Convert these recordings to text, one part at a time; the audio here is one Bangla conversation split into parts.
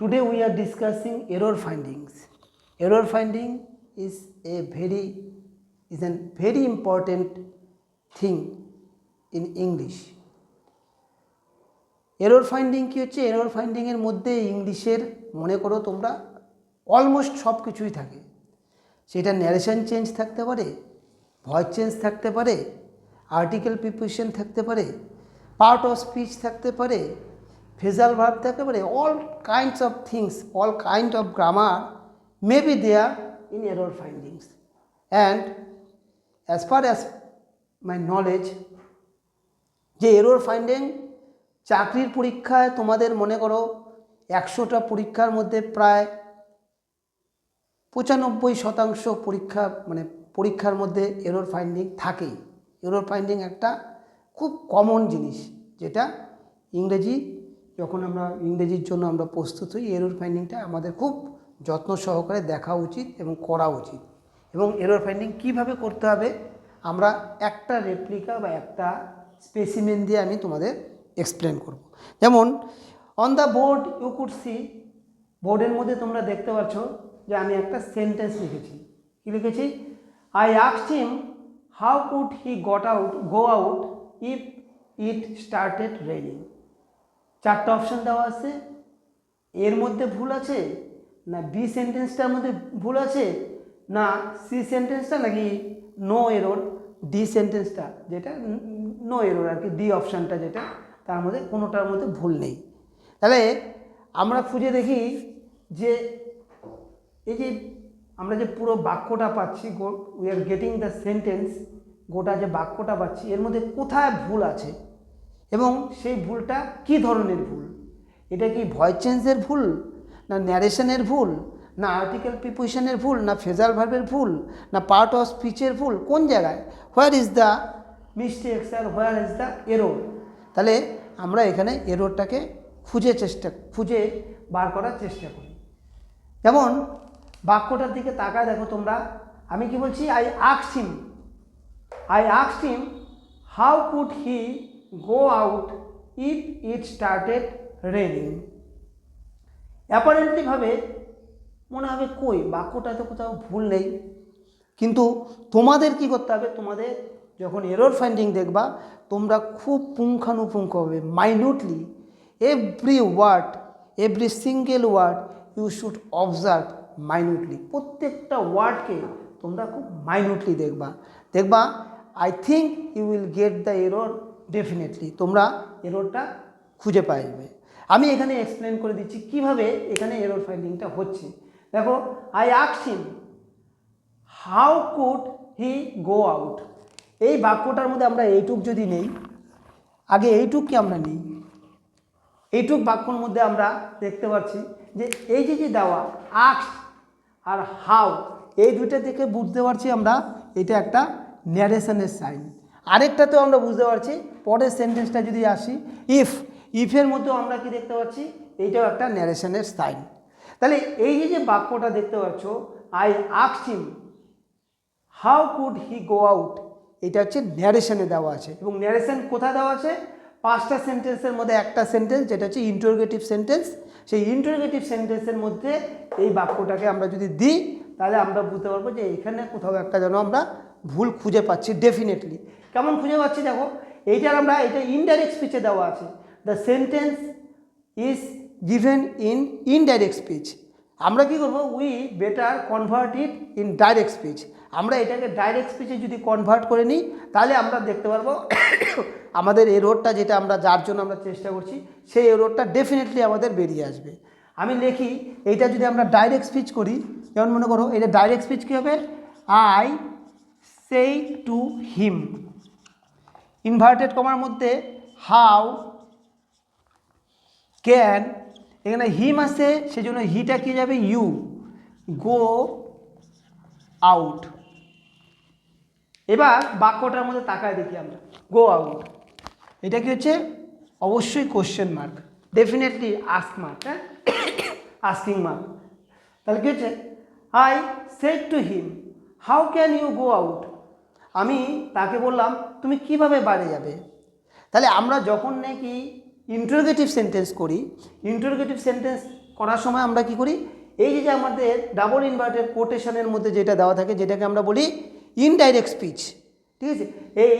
Today we are discussing error findings. Error finding is a very important thing in English. Error finding কী হচ্ছে? এরর ফাইন্ডিংয়ের মধ্যে ইংলিশের মনে করো তোমরা অলমোস্ট সব কিছুই থাকে। সেটা ন্যারেশন চেঞ্জ থাকতে পারে, ভয়েস চেঞ্জ থাকতে পারে, আর্টিকেল প্রিপোজিশন থাকতে পারে, পার্ট অফ স্পিচ থাকতে পারে, ফ্রেজাল ভার্ব থাকতে পারে, all kinds of things, all kind of grammar may be there in error findings. And as far as my knowledge, যে এরর ফাইন্ডিং চাকরির পরীক্ষায় তোমাদের মনে করো 100টা পরীক্ষার মধ্যে প্রায় 95% পরীক্ষার মধ্যে এরর ফাইন্ডিং থাকেই। এরর ফাইন্ডিং একটা খুব কমন জিনিস, যেটা যখন আমরা ইংরেজির জন্য আমরা প্রস্তুত হই, এরর ফাইন্ডিংটা আমাদের খুব যত্ন সহকারে দেখা উচিত এবং করা উচিত। এবং এরর ফাইন্ডিং কীভাবে করতে হবে আমরা একটা রেপ্লিকা বা একটা স্পেসিমেন দিয়ে আমি তোমাদের এক্সপ্লেন করব। যেমন on the board you could see, বোর্ডের মধ্যে তোমরা দেখতে পাচ্ছ যে আমি একটা সেন্টেন্স লিখেছি। কী লিখেছি? I asked him how could he go out if it started raining. 4টা অপশান দেওয়া আছে। এর মধ্যে ভুল আছে, না বি সেন্টেন্সটার মধ্যে ভুল আছে, না সি সেন্টেন্সটা, নাকি নো এরর ডি সেন্টেন্সটা, যেটা নো এরর আর কি, ডি অপশানটা যেটা, তার মধ্যে কোনোটার মধ্যে ভুল নেই। তাহলে আমরা খুঁজে দেখি যে এই যে আমরা যে পুরো বাক্যটা পাচ্ছি, we are getting the sentence, গোটা যে বাক্যটা পাচ্ছি এর মধ্যে কোথায় ভুল আছে এবং সেই ভুলটা কি ধরনের ভুল। এটা কি ভয়েস চেঞ্জের ভুল, না ন্যারেশনের ভুল, না আর্টিকেল প্রিপোজিশনের ভুল, না ফ্রেজাল ভার্বের ভুল, না পার্ট অফ স্পিচের ভুল, কোন জায়গায়, হোয়ার ইজ দ্য মিস্টেকস আর হোয়ার ইজ দ্য এরর। তাহলে আমরা এখানে এররটাকে খুঁজে বার করার চেষ্টা করি। যেমন বাক্যটার দিকে তাকায় দেখো তোমরা, আমি কি বলছি? I asked him how could he go out if it started raining. Apparently ভাবে মনে হবে কই বাক্যটাতে কোথাও ভুল নেই, কিন্তু তোমাদের কি করতে হবে? তোমাদের যখন এরর ফাইন্ডিং দেখবা তোমরা খুব পুঙ্খানুপুঙ্খভাবে minutely every word, every single word you should observe minutely. প্রত্যেকটা ওয়ার্ডকে তোমরা খুব মাইনিউটলি দেখবা I think you will get the error definitely. তোমরা এররটা খুঁজে পাবে। আমি এখানে এক্সপ্লেন করে দিচ্ছি কিভাবে এখানে এরর ফাইন্ডিংটা হচ্ছে। দেখো, I asked him how could he go out. এই বাক্যটার মধ্যে আমরা এইটুক যদি নেই, আগে এইটুককে আমরা নিই, এইটুক বাক্যর মধ্যে আমরা দেখতে পাচ্ছি যে এই যে দেওয়া আস্কড আর হাউ, এই দুইটা থেকে বুঝতে পারছি আমরা এটা একটা ন্যারেশনের সাইন। আরেকটাতেও আমরা বুঝতে পারছি, পরের সেন্টেন্সটা যদি আসি ইফের মধ্যেও আমরা কি দেখতে পাচ্ছি, এইটাও একটা ন্যারেশনের সাইন। তাহলে এই যে বাক্যটা দেখতে পাচ্ছ, I asked him how could he go out, এটা হচ্ছে ন্যারেশনে দেওয়া আছে। এবং ন্যারেশন কোথায় দেওয়া আছে? 5টা সেন্টেন্সের মধ্যে একটা সেন্টেন্স, যেটা হচ্ছে ইন্টারোগেটিভ সেন্টেন্স। সেই ইন্টারোগেটিভ সেন্টেন্সের মধ্যে এই বাক্যটাকে আমরা যদি দিই, তাহলে আমরা বুঝতে পারবো যে এখানে কোথাও একটা যেন আমরা ভুল খুঁজে পাচ্ছি ডেফিনেটলি। কেমন খুঁজে পাচ্ছি দেখো, এটা ইনডাইরেক্ট স্পিচে দেওয়া আছে। The sentence is given in indirect speech. আমরা কি করব? We better convert it in direct speech. আমরা এটাকে ডাইরেক্ট স্পিচে যদি কনভার্ট করে নিই, তাহলে আমরা দেখতে পারবো আমাদের এররটা, যেটা আমরা যার জন্য আমরা চেষ্টা করছি, সেই এররটা ডেফিনেটলি আমাদের বেরিয়ে আসবে। আমি লিখি, এইটা যদি আমরা ডাইরেক্ট স্পিচ করি, যেমন মনে করো এটা ডাইরেক্ট স্পিচ কী হবে? আই সেই টু হিম, ইনভার্টেড কমার মধ্যে হাউ ক্যান, এখানে হিম আছে, সেজন্য হিটা কি যাবে? You go out. এবার বাক্যটার মধ্যে তাকায় দেখি আমরা, গো আউট, এটা কি হচ্ছে? অবশ্যই question mark, definitely ask mark, হ্যাঁ, আস্কিং মার্ক। তাহলে কি হচ্ছে? I said to him how can you go out. আমি তাকে বললাম তুমি কিভাবে বাইরে যাবে। তাহলে আমরা যখন নাকি ইন্টারোগেটিভ সেন্টেন্স করি, ইন্টারোগেটিভ সেন্টেন্স করার সময় আমরা কি করি, এই যে আমাদের ডাবল ইনভার্টেড কোটেশনের মধ্যে যেটা দেওয়া থাকে যেটাকে আমরা বলি ইনডাইরেক্ট স্পিচ, ঠিক আছে। এই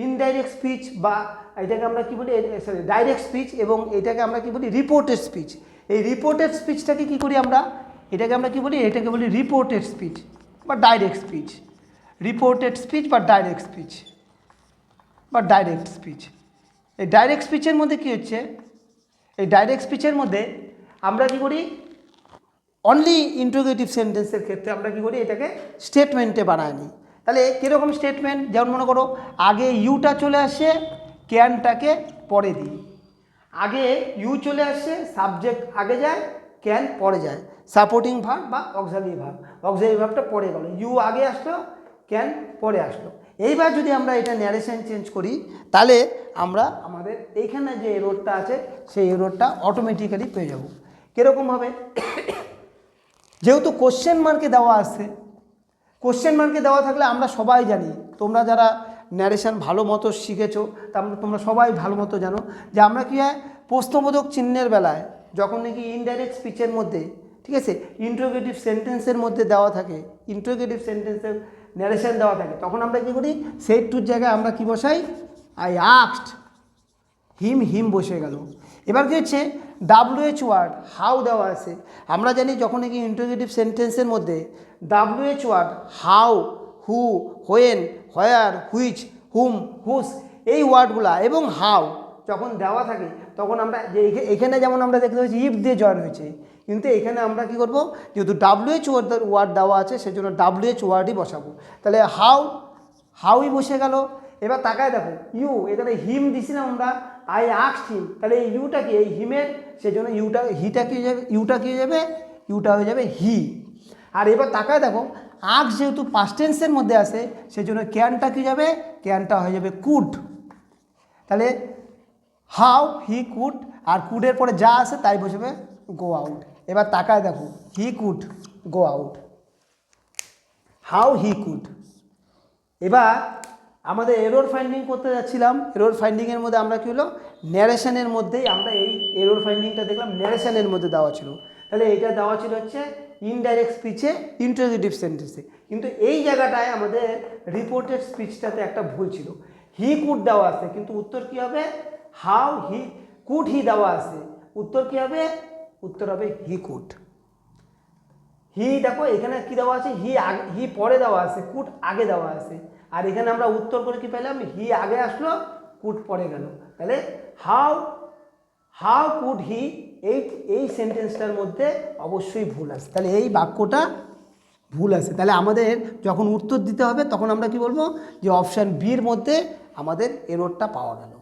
ইনডাইরেক্ট স্পিচ বা এটাকে আমরা কি বলি, সরি ডাইরেক্ট স্পিচ, এবং এটাকে আমরা কি বলি রিপোর্টেড স্পিচ। এই রিপোর্টেড স্পিচটাকে কি করি আমরা, এটাকে আমরা কি বলি, এটাকে বলি রিপোর্টেড স্পিচ বা ডাইরেক্ট স্পিচ, রিপোর্টেড স্পিচ বা ডাইরেক্ট স্পিচ বা ডাইরেক্ট স্পিচ। এই ডাইরেক্ট স্পিচের মধ্যে কি হচ্ছে, এই ডাইরেক্ট স্পিচের মধ্যে আমরা কি করি, অনলি ইন্টারোগেটিভ সেন্টেন্সের ক্ষেত্রে আমরা কি করি, এটাকে স্টেটমেন্টে বানায় নিই। তাহলে কীরকম স্টেটমেন্ট, যেমন মনে করো আগে ইউটা চলে আসে, ক্যানটাকে পরে দিই, আগে ইউ চলে আসে, সাবজেক্ট আগে যায়, ক্যান পরে যায়, সাপোর্টিং ভার্ব বা অক্সিলারি ভার্ব, অক্সিলারি ভার্বটা পরে গেল, ইউ আগে আসলো, ক্যান পরে আসলো। এইবার যদি আমরা এটা ন্যারেশন চেঞ্জ করি তাহলে আমরা আমাদের এইখানে যে এররটা আছে সেই এররটা অটোমেটিক্যালি পেয়ে যাব। কীরকম হবে, যেহেতু কোশ্চেন মার্কে দেওয়া আছে, কোশ্চেন মার্কে দেওয়া থাকলে আমরা সবাই জানি, তোমরা যারা ন্যারেশন ভালো মতো শিখেছো তোমরা সবাই ভালো মতো জানো যে আমরা কি হয় প্রশ্নবোধক চিহ্নের বেলায় যখন নাকি ইনডাইরেক্ট স্পিচের মধ্যে, ঠিক আছে, ইন্টারোগেটিভ সেন্টেন্সের মধ্যে দেওয়া থাকে, ইন্টারোগেটিভ সেন্টেন্সের ন্যারেশন দেওয়া থাকে, তখন আমরা কী করি, সেট টুর জায়গায় আমরা কি বসাই, আই আস্কড হিম, হিম বসে গেল। এবার কি হচ্ছে, WH ওয়ার্ড হাউ দেওয়া আছে, আমরা জানি যখন নাকি ইন্টারোগেটিভ সেন্টেন্সের মধ্যে WH word how, who, when, where, which, whom, whose, এই ওয়ার্ডগুলা এবং হাউ যখন দেওয়া থাকে তখন আমরা যে এখানে যেমন আমরা দেখতে পাচ্ছি ইফ দিয়ে জয়েন হয়েছে, কিন্তু এখানে আমরা কি করব, যেহেতু WH ওয়ার্ড দেওয়া আছে সেজন্য WH ওয়ার্ডই বসাবো। তাহলে হাউই বসে গেল। এবার তাকায় দেখো ইউ, এখানে হিম দিছিলাম আমরা, আই আস্কড হিম, তাহলে এই ইউটা কি, এই হিমের, সেজন্য হিটা কি হয়ে যাবে, ইউটা কি হয়ে যাবে, ইউটা হয়ে যাবে হি। আর এবার তাকায় দেখো আস্ক যেহেতু পাস্ট টেন্সের মধ্যে আছে সেজন্য ক্যানটা কি যাবে, ক্যানটা হয়ে যাবে কুড। তাহলে হাউ হি কুড, আর কুডের পরে যা আছে তাই বসবে গো আউট। এবার তাকায় দেখো he could go out, how he could. এবার আমাদের এরর ফাইন্ডিং করতে যাচ্ছিলাম, এরর ফাইন্ডিংয়ের মধ্যে আমরা কী হলো, ন্যারেশনের মধ্যেই আমরা এই এরর ফাইন্ডিংটা দেখলাম, ন্যারেশনের মধ্যে দেওয়া ছিল। তাহলে এইটা দেওয়া ছিল হচ্ছে ইনডাইরেক্ট স্পিচে, ইন্টারোগেটিভ সেন্টেন্সে, কিন্তু এই জায়গাটায় আমাদের রিপোর্টেড স্পিচটাতে একটা ভুল ছিল, হি কুড দেওয়া আছে কিন্তু উত্তর কী হবে, হাউ হি কুড হি দেওয়া আছে, উত্তর কী হবে, উত্তর হবে হি কুড। হি দেখো এখানে কি দেওয়া আছে, হি পরে দেওয়া আছে, কুড আগে দেওয়া আছে, আর এখানে আমরা উত্তর করে কি পেলাম, হি আগে আসলো, কুড পরে গেল। তাহলে হাউ কুড হি, এই সেন্টেন্সটার মধ্যে অবশ্যই ভুল আছে, তাহলে এই বাক্যটা ভুল আছে। তাহলে আমাদের যখন উত্তর দিতে হবে তখন আমরা কি বলবো, যে অপশান বির মধ্যে আমাদের এররটা পাওয়া গেল।